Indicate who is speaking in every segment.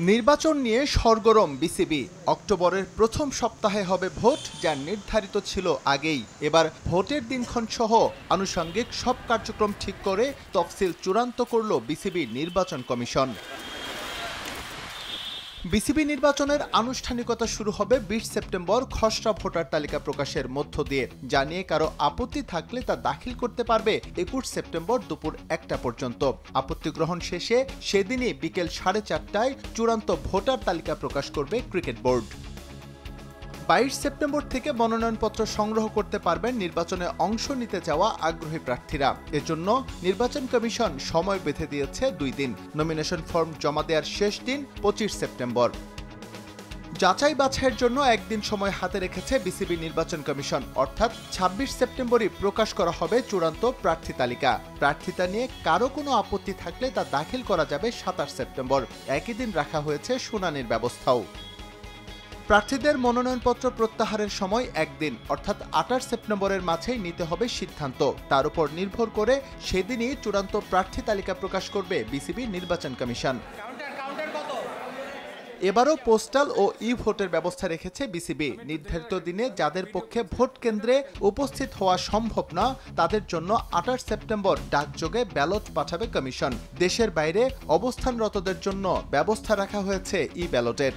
Speaker 1: নির্বাচন নিয়ে সরগরম বিসিবি। অক্টোবরের প্রথম সপ্তাহে হবে ভোট, যা নির্ধারিত ছিল আগেই। এবার ভোটের দিনক্ষণ সহ আনুষঙ্গিক সব কার্যক্রম ঠিক করে তফসিল চূড়ান্ত করল বিসিবি নির্বাচন কমিশন। বিসিবি নির্বাচনের আনুষ্ঠানিকতা শুরু হবে ২০ সেপ্টেম্বর খসড়া ভোটার তালিকা প্রকাশের মধ্য দিয়ে। জানিয়ে কারো আপত্তি থাকলে তা দাখিল করতে পারবে ২১ সেপ্টেম্বর দুপুর ১টা পর্যন্ত। আপত্তি গ্রহণ শেষে সেদিনই বিকেল ৪:৩০টায় চূড়ান্ত ভোটার তালিকা প্রকাশ করবে ক্রিকেট বোর্ড। ২২ সেপ্টেম্বর থেকে মনোনয়নপত্র সংগ্রহ করতে পারবেন নির্বাচনে অংশ নিতে চাওয়া আগ্রহী প্রার্থীরা। এজন্য নির্বাচন কমিশন সময় বেঁধে দিয়েছে ২ দিন। নমিনেশন ফর্ম জমা দেওয়ার শেষ দিন ২৫ সেপ্টেম্বর। যাচাই বাছাইয়ের জন্য একদিন সময় হাতে রেখেছে বিসিবি নির্বাচন কমিশন, অর্থাৎ ২৬ সেপ্টেম্বরই প্রকাশ করা হবে চূড়ান্ত প্রার্থী তালিকা। প্রার্থিতা নিয়ে কারো কোনো আপত্তি থাকলে তা দাখিল করা যাবে ২৭ সেপ্টেম্বর। একই দিন রাখা হয়েছে শুনানির ব্যবস্থাও। প্রার্থীদের মনোনয়নপত্র প্রত্যাহারের সময় একদিন, অর্থাৎ ২৮ সেপ্টেম্বরের মাঝেই নিতে হবে সিদ্ধান্ত। তার উপর নির্ভর করে সেদিনই চূড়ান্ত প্রার্থী তালিকা প্রকাশ করবে বিসিবি নির্বাচন কমিশন। এবারও পোস্টাল ও ই ভোটের ব্যবস্থা রেখেছে বিসিবি। নির্ধারিত দিনে যাদের পক্ষে ভোট কেন্দ্রে উপস্থিত হওয়া সম্ভব না, তাদের জন্য ২৮ সেপ্টেম্বর ডাকযোগে ব্যালট পাঠাবে কমিশন। দেশের বাইরে অবস্থানরতদের জন্য ব্যবস্থা রাখা হয়েছে ই ব্যালটের।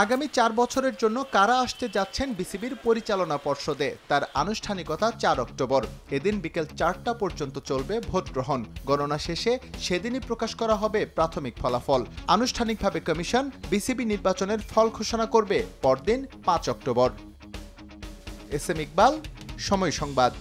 Speaker 1: আগামী ৪ বছরের জন্য কারা আসতে যাচ্ছেন বিসিবির পরিচালনা পর্ষদে, তার আনুষ্ঠানিকতা ৪ অক্টোবর। এদিন বিকেল ৪টা পর্যন্ত চলবে ভোট গ্রহণ। গণনা শেষে সেদিনই প্রকাশ করা হবে প্রাথমিক ফলাফল। আনুষ্ঠানিকভাবে কমিশন বিসিবি নির্বাচনের ফল ঘোষণা করবে পরদিন ৫ অক্টোবর। এস এম ইকবাল, সময় সংবাদ।